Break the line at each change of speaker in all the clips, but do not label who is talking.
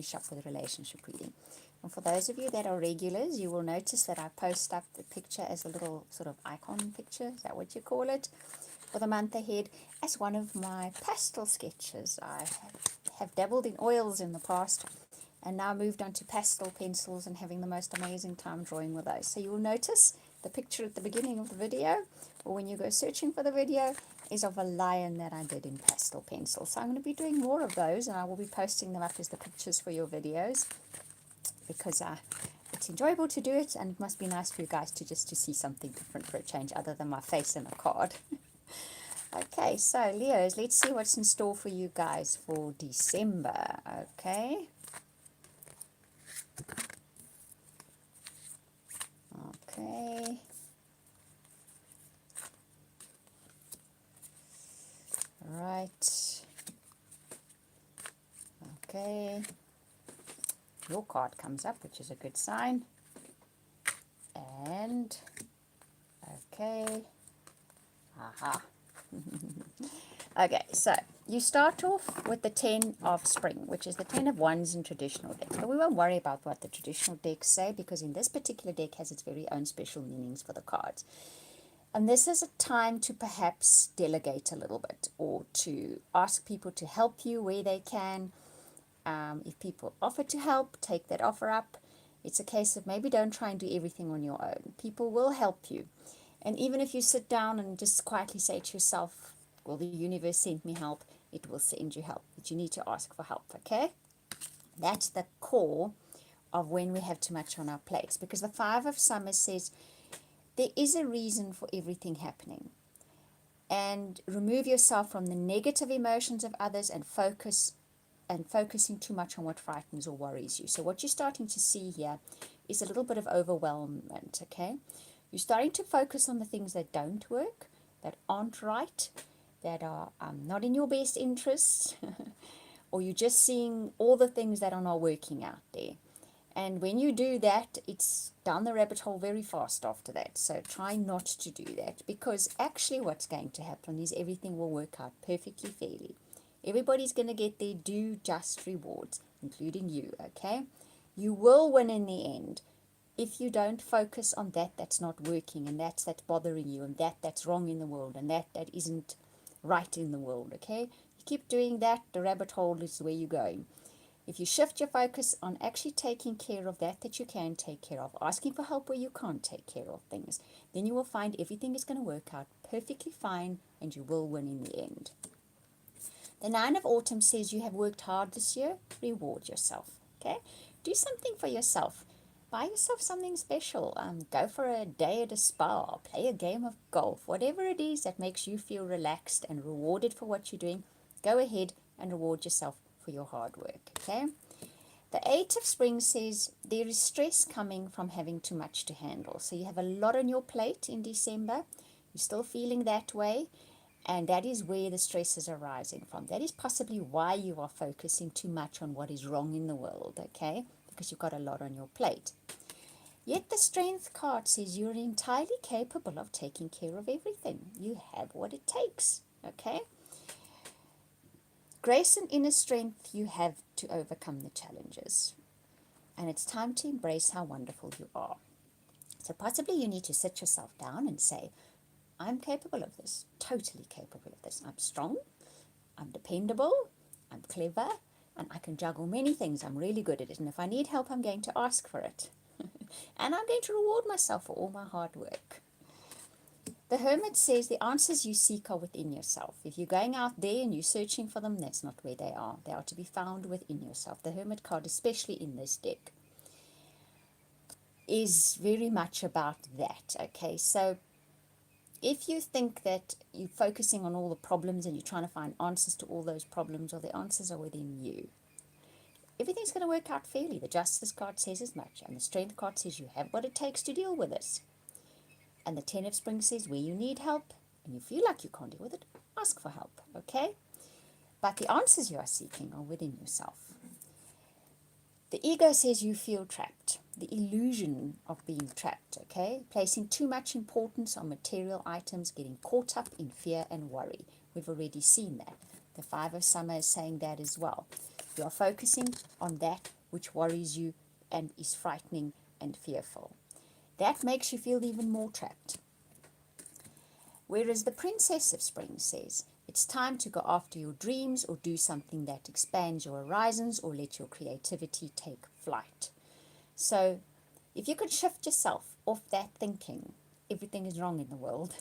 Shop with Relationship Reading. And for those of you that are regulars, you will notice that I post up the picture as a little sort of icon picture, is that what you call it, for the month ahead, as one of my pastel sketches. I have dabbled in oils in the past and now moved on to pastel pencils and having the most amazing time drawing with those. So you will notice the picture at the beginning of the video, or when you go searching for the video, is of a lion that I did in pastel pencil. So I'm going to be doing more of those, and I will be posting them up as the pictures for your videos, because it's enjoyable to do it, and it must be nice for you guys to just to see something different for a change other than my face in a card. Okay, so Leos, let's see what's in store for you guys for December. Okay. Okay. Right. Okay. Your card comes up, which is a good sign. And okay. Aha. Okay, so you start off with the 10 of spring, which is the 10 of wands in traditional decks. But we won't worry about what the traditional decks say, because in this particular deck has its very own special meanings for the cards. And this is a time to perhaps delegate a little bit, or to ask people to help you where they can. If people offer to help, take that offer up. It's a case of maybe don't try and do everything on your own. People will help you. And even if you sit down and just quietly say to yourself, well, the universe sent me help, it will send you help. But you need to ask for help, okay? That's the core of when we have too much on our plates. Because the Five of Summer says there is a reason for everything happening. And remove yourself from the negative emotions of others and focusing too much on what frightens or worries you. So what you're starting to see here is a little bit of overwhelmment, okay? You're starting to focus on the things that don't work, that aren't right, that are not in your best interests, or you're just seeing all the things that are not working out there. And when you do that, it's down the rabbit hole very fast after that. So try not to do that, because actually what's going to happen is everything will work out perfectly fairly. Everybody's going to get their due just rewards, including you, okay? You will win in the end if you don't focus on that's not working, and that's bothering you, and that's wrong in the world, and that isn't right in the world, okay? You keep doing that, the rabbit hole is where you're going. If you shift your focus on actually taking care of that you can take care of, asking for help where you can't take care of things, then you will find everything is going to work out perfectly fine, and you will win in the end. The Nine of Autumn says you have worked hard this year, reward yourself, okay? Do something for yourself. Buy yourself something special. Go for a day at a spa, play a game of golf, whatever it is that makes you feel relaxed and rewarded for what you're doing. Go ahead and reward yourself for your hard work, okay? The Eight of Spring says there is stress coming from having too much to handle. So you have a lot on your plate in December. You're still feeling that way. And that is where the stress is arising from. That is possibly why you are focusing too much on what is wrong in the world, okay? Because you've got a lot on your plate. Yet the Strength card says you're entirely capable of taking care of everything. You have what it takes, okay? Grace and inner strength you have to overcome the challenges. And it's time to embrace how wonderful you are. So possibly you need to sit yourself down and say, I'm capable of this, totally capable of this. I'm strong, I'm dependable, I'm clever, and I can juggle many things. I'm really good at it. And if I need help, I'm going to ask for it. And I'm going to reward myself for all my hard work. The Hermit says the answers you seek are within yourself. If you're going out there and you're searching for them, that's not where they are. They are to be found within yourself. The Hermit card, especially in this deck, is very much about that, okay? So if you think that you're focusing on all the problems and you're trying to find answers to all those problems, or the answers are within you, everything's going to work out fairly. The Justice card says as much, and the Strength card says you have what it takes to deal with this. And the Ten of Spring says where you need help and you feel like you can't deal with it, ask for help, okay? But the answers you are seeking are within yourself. The Ego says you feel trapped, the illusion of being trapped, okay? Placing too much importance on material items, getting caught up in fear and worry. We've already seen that. The Five of Summer is saying that as well. You are focusing on that which worries you and is frightening and fearful. That makes you feel even more trapped. Whereas the Princess of Spring says, it's time to go after your dreams or do something that expands your horizons or let your creativity take flight. So if you could shift yourself off that thinking, everything is wrong in the world.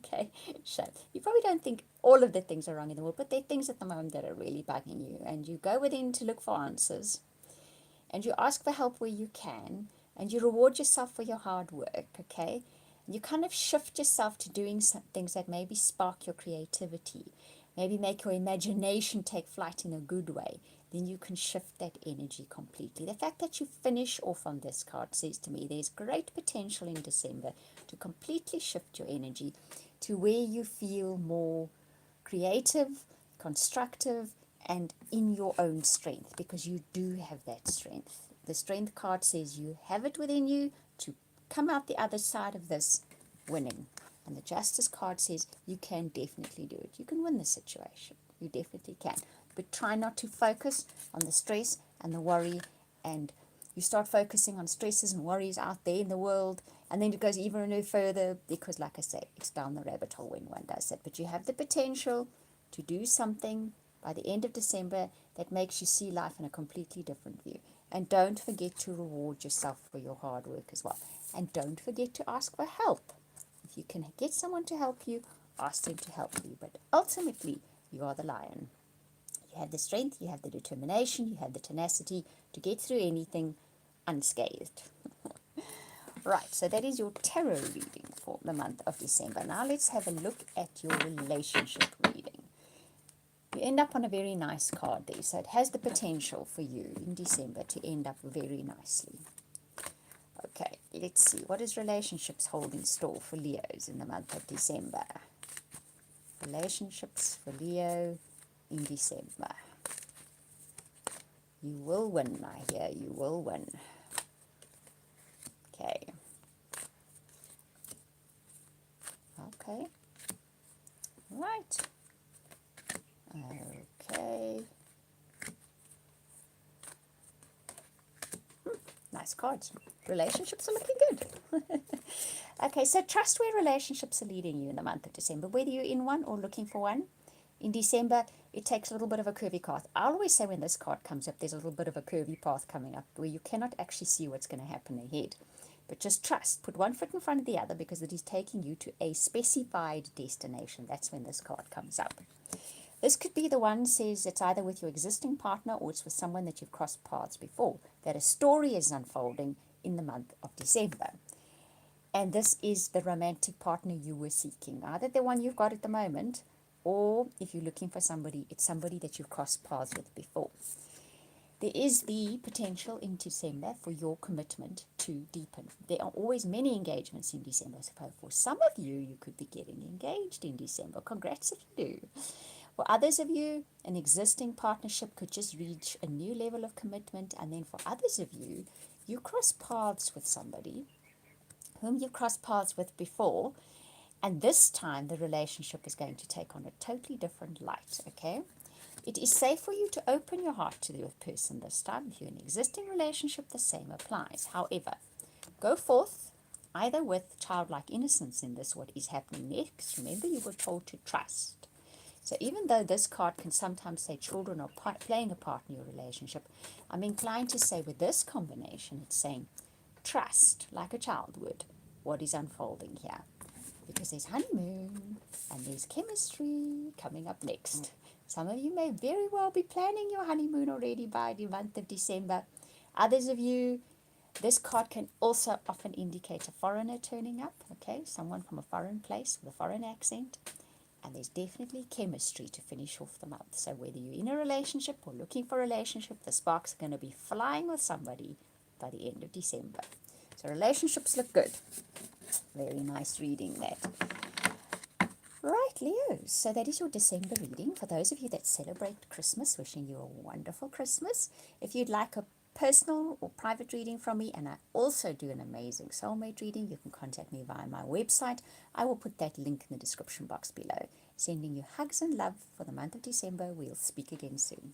Okay, so you probably don't think all of the things are wrong in the world, but there are things at the moment that are really bugging you, and you go within to look for answers, and you ask for help where you can, and you reward yourself for your hard work, okay? You kind of shift yourself to doing some things that maybe spark your creativity, maybe make your imagination take flight in a good way. Then you can shift that energy completely. The fact that you finish off on this card says to me there's great potential in December to completely shift your energy to where you feel more creative, constructive, and in your own strength, because you do have that strength. The strength card says you have it within you to come out the other side of this winning. And the justice card says you can definitely do it. You can win the situation. You definitely can. But try not to focus on the stress and the worry, and you start focusing on stresses and worries out there in the world, and then it goes even no further, because like I say, it's down the rabbit hole when one does that. But you have the potential to do something by the end of December that makes you see life in a completely different view. And don't forget to reward yourself for your hard work as well. And don't forget to ask for help. If you can get someone to help you, ask them to help you. But ultimately, you are the lion. You have the strength, you have the determination, you have the tenacity to get through anything unscathed. Right, so that is your tarot reading for the month of December. Now let's have a look at your relationship reading. You end up on a very nice card there, so it has the potential for you in December to end up very nicely. Okay, let's see. What does relationships hold in store for Leos in the month of December? Relationships for Leo in December. You will win, I hear. You will win. Okay. Okay. Right. Okay. Nice cards. Relationships are looking good. Okay, so trust where relationships are leading you in the month of December, whether you're in one or looking for one. In December, it takes a little bit of a curvy path. I always say when this card comes up, there's a little bit of a curvy path coming up where you cannot actually see what's going to happen ahead. But just trust. Put one foot in front of the other, because it is taking you to a specified destination. That's when this card comes up. This could be the one says it's either with your existing partner or it's with someone that you've crossed paths before, that a story is unfolding in the month of December. And this is the romantic partner you were seeking, either the one you've got at the moment, or if you're looking for somebody, it's somebody that you've crossed paths with before. There is the potential in December for your commitment to deepen. There are always many engagements in December. So for some of you, you could be getting engaged in December. Congrats if you do. For others of you, an existing partnership could just reach a new level of commitment. And then for others of you, you cross paths with somebody whom you crossed paths with before. And this time, the relationship is going to take on a totally different light, okay? It is safe for you to open your heart to the person this time. If you're in an existing relationship, the same applies. However, go forth either with childlike innocence in this, what is happening next. Remember, you were told to trust. So even though this card can sometimes say children are playing a part in your relationship, I'm inclined to say with this combination, it's saying trust like a child would what is unfolding here. Because there's honeymoon and there's chemistry coming up next. Some of you may very well be planning your honeymoon already by the month of December. Others of you, this card can also often indicate a foreigner turning up, okay? Someone from a foreign place with a foreign accent. And there's definitely chemistry to finish off the month. So whether you're in a relationship or looking for a relationship, the sparks are going to be flying with somebody by the end of December. So relationships look good. Very nice reading that. Right, Leo. So that is your December reading. For those of you that celebrate Christmas, wishing you a wonderful Christmas. If you'd like a personal or private reading from me, and I also do an amazing soulmate reading, you can contact me via my website. I will put that link in the description box below. Sending you hugs and love for the month of December. We'll speak again soon.